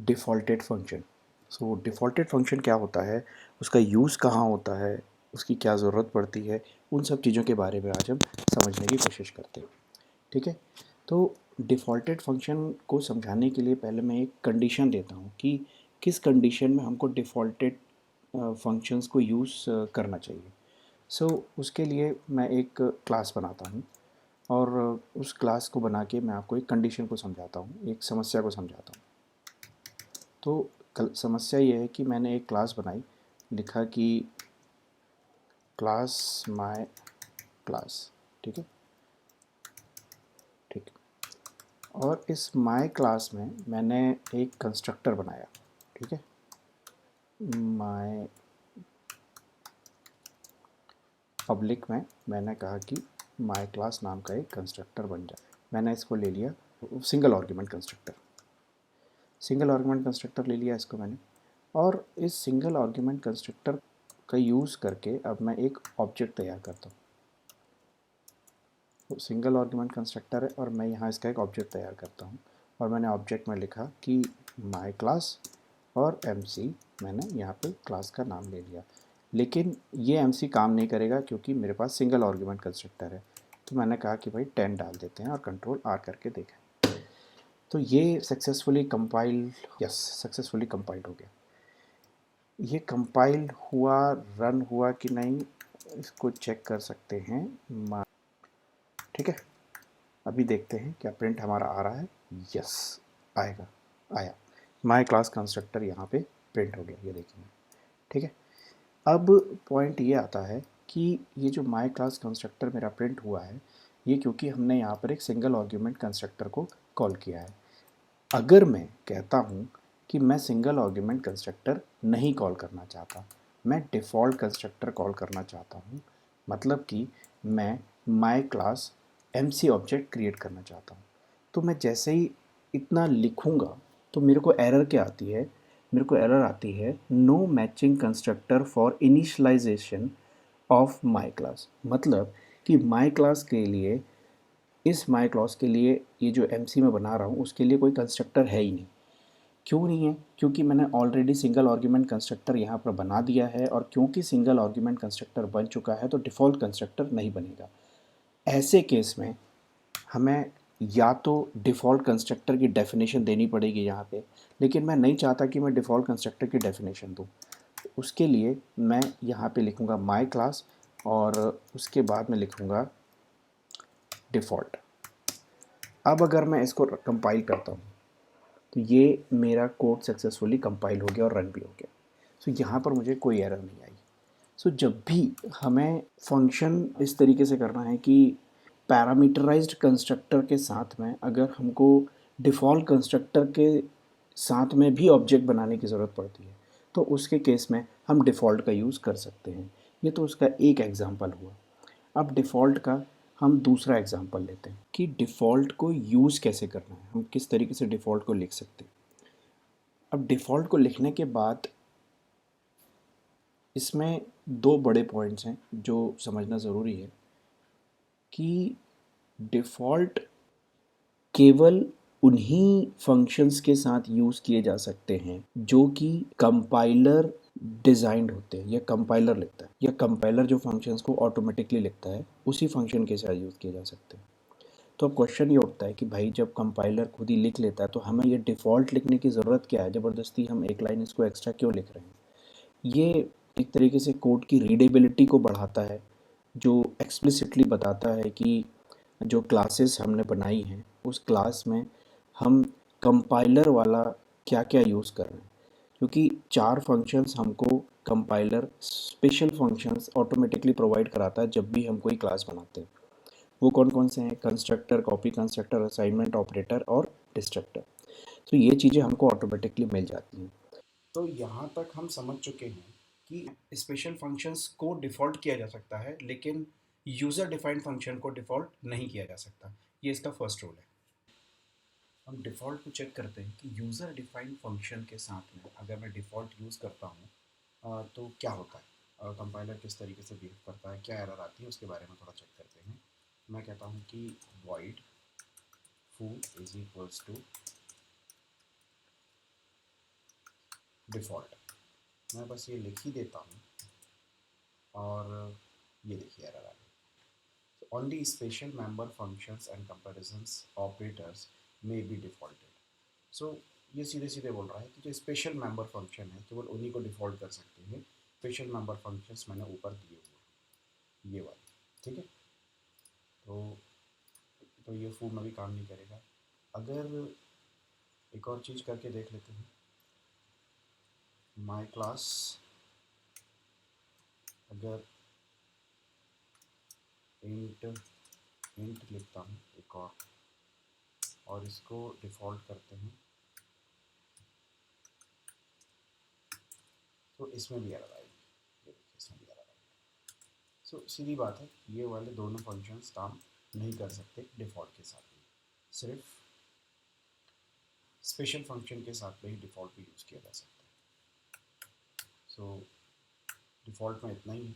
Defaulted function. So defaulted function क्या होता है, उसका यूज़ कहाँ होता है, उसकी क्या ज़रूरत पड़ती है, उन सब चीज़ों के बारे में आज हम समझने की कोशिश करते हैं। ठीक है? तो डिफ़ॉल्टेड फ़ंक्शन को समझाने के लिए पहले मैं एक कंडीशन देता हूँ कि किस कंडीशन में हमको डिफ़ॉल्टेड फ़ंक्शंस को यूज़ करना चाहिए। उसके लिए मैं एक क्लास बनाता हूँ और उस क्लास को बना के मैं आपको एक कंडीशन को समझाता हूँ, एक समस्या को समझाता हूँ। तो कल समस्या ये है कि मैंने एक क्लास बनाई, लिखा कि क्लास माय क्लास। ठीक है, ठीक है। और इस माय क्लास में मैंने एक कंस्ट्रक्टर बनाया। ठीक है, माय पब्लिक में मैंने कहा कि माय क्लास नाम का एक कंस्ट्रक्टर बन जाए। मैंने इसको ले लिया single argument constructor. Single argument constructor ले लिया इसको मैंने, और इस सिंगल आर्गुमेंट कंस्ट्रक्टर का यूज़ करके अब मैं एक ऑब्जेक्ट तैयार करता हूँ। तो सिंगल आर्गुमेंट कंस्ट्रक्टर है और मैं यहाँ इसका एक ऑब्जेक्ट तैयार करता हूँ, और मैंने ऑब्जेक्ट में लिखा कि माय क्लास और MC, मैंने यहाँ पे क्लास का नाम ले लिया। लेकिन ये MC काम नहीं करेगा क्योंकि मेरे पास सिंगल आर्गुमेंट कंस्ट्रक्टर है। तो मैंने कहा कि भाई 10 डाल देते हैं और Ctrl+R करके देखें। तो ये successfully compile, yes, successfully compiled हो गया। ये कंपाइल हुआ, रन हुआ कि नहीं, इसको चेक कर सकते हैं। ठीक है, अभी देखते हैं क्या प्रिंट हमारा आ रहा है। यस, आएगा, आया। माय क्लास कंस्ट्रक्टर यहाँ पे प्रिंट हो गया, ये देखिए। ठीक है, अब पॉइंट ये आता है कि ये जो माय क्लास कंस्ट्रक्टर मेरा प्रिंट हुआ है, ये क्योंकि हमने यहाँ पर एक सिंगल आर्ग्यूमेंट कंस्ट्रक्टर को कॉल किया है। अगर मैं कहता हूँ कि मैं सिंगल आर्ग्यूमेंट कंस्ट्रक्टर नहीं कॉल करना चाहता, मैं डिफ़ॉल्ट कंस्ट्रक्टर कॉल करना चाहता हूँ, मतलब कि मैं my class MC object create करना चाहता हूँ, तो मैं जैसे ही इतना लिखूँगा तो मेरे को एरर क्या आती है, मेरे को एरर आती है no matching constructor for initialization of my class. मतलब कि माय क्लास के लिए, इस माय क्लास के लिए ये जो MC मैं बना रहा हूँ उसके लिए कोई कंस्ट्रक्टर है ही नहीं। क्यों नहीं है? क्योंकि मैंने ऑलरेडी सिंगल आर्ग्यूमेंट कंस्ट्रक्टर यहाँ पर बना दिया है, और क्योंकि सिंगल आर्ग्यूमेंट कंस्ट्रक्टर बन चुका है तो डिफ़ॉल्ट कंस्ट्रक्टर नहीं बनेगा। ऐसे केस में हमें या तो डिफ़ॉल्ट कंस्ट्रक्टर की डेफिनेशन देनी पड़ेगी यहाँ पे, लेकिन मैं नहीं चाहता कि मैं डिफ़ॉल्ट कंस्ट्रक्टर की डेफिनेशन दूँ। उसके लिए मैं यहाँ पे लिखूँगा माय क्लास और उसके बाद मैं लिखूँगा डिफ़ॉल्ट। अब अगर मैं इसको कंपाइल करता हूँ तो ये मेरा कोड सक्सेसफुली कंपाइल हो गया और रन भी हो गया। यहाँ पर मुझे कोई एरर नहीं आई। जब भी हमें फंक्शन इस तरीके से करना है कि पैरामीटराइज्ड कंस्ट्रक्टर के साथ में अगर हमको डिफ़ॉल्ट कंस्ट्रक्टर के साथ में भी ऑब्जेक्ट बनाने की ज़रूरत पड़ती है, तो उसके केस में हम डिफ़ॉल्ट का यूज़ कर सकते हैं। ये तो उसका एक एग्ज़ाम्पल हुआ। अब डिफ़ॉल्ट का हम दूसरा एग्ज़ाम्पल लेते हैं कि डिफ़ॉल्ट को यूज़ कैसे करना है, हम किस तरीके से डिफ़ॉल्ट को लिख सकते हैं। अब डिफ़ॉल्ट को लिखने के बाद इसमें दो बड़े पॉइंट्स हैं जो समझना ज़रूरी है कि डिफ़ॉल्ट केवल उन्हीं फंक्शंस के साथ यूज़ किए जा सकते हैं जो कि कंपाइलर डिज़ाइंड होते हैं या कंपाइलर लिखता है, या कंपाइलर जो फंक्शंस को ऑटोमेटिकली लिखता है उसी फंक्शन के साथ यूज़ किए जा सकते हैं। तो अब क्वेश्चन ये उठता है कि भाई जब कंपाइलर खुद ही लिख लेता है तो हमें ये डिफ़ॉल्ट लिखने की ज़रूरत क्या है, ज़बरदस्ती हम एक लाइन इसको एक्स्ट्रा क्यों लिख रहे हैं। ये एक तरीके से कोड की रीडेबिलिटी को बढ़ाता है, जो एक्सप्लिसिटली बताता है कि जो क्लासेस हमने बनाई हैं उस क्लास में हम कंपाइलर वाला क्या क्या यूज़ कर रहे हैं। क्योंकि 4 फंक्शंस हमको compiler special functions automatically provide कराता है जब भी हम कोई क्लास बनाते हैं। वो कौन कौन से हैं? Constructor, copy constructor, assignment operator और डिस्ट्रक्टर। तो ये चीज़ें हमको ऑटोमेटिकली मिल जाती हैं। तो यहाँ तक हम समझ चुके हैं कि स्पेशल फंक्शंस को डिफ़ॉल्ट किया जा सकता है, लेकिन यूज़र डिफाइंड फंक्शन को डिफ़ॉल्ट नहीं किया जा सकता। ये इसका फर्स्ट रूल है। हम डिफ़ॉल्ट को चेक करते हैं कि यूज़र डिफाइंड फंक्शन के साथ में अगर मैं डिफ़ॉल्ट यूज़ करता हूँ तो क्या होता है, कंपाइलर किस तरीके से बिहेव करता है, क्या एरर आती है, उसके बारे में थोड़ा चेक करते हैं। मैं कहता हूँ कि void foo is equals to default, मैं बस ये लिख ही देता हूँ और ये देखिए एरर आ गई। Only special member functions and comparisons operators may be defaulted. So ये सीधे सीधे बोल रहा है कि जो स्पेशल मेंबर फंक्शन है केवल उन्हीं को डिफ़ॉल्ट कर सकते हैं। स्पेशल मेंबर फंक्शंस मैंने ऊपर दिए हुए हैं, ये वाले, ठीक है। तो ये फू में भी काम नहीं करेगा। अगर एक और चीज़ करके देख लेते हैं, माई क्लास, अगर इंट इंट लिखता हूँ एक और इसको डिफ़ॉल्ट करते हैं, तो इसमें भी एरर आएगी। ये देखिए इसमें भी एरर आएगी। सो सीधी बात है, ये वाले दोनों फंक्शंस काम नहीं कर सकते डिफ़ॉल्ट के साथ में, सिर्फ स्पेशल फंक्शन के साथ में ही डिफ़ॉल्ट भी यूज़ किया जा सकता है। सो डिफ़ॉल्ट में इतना ही है।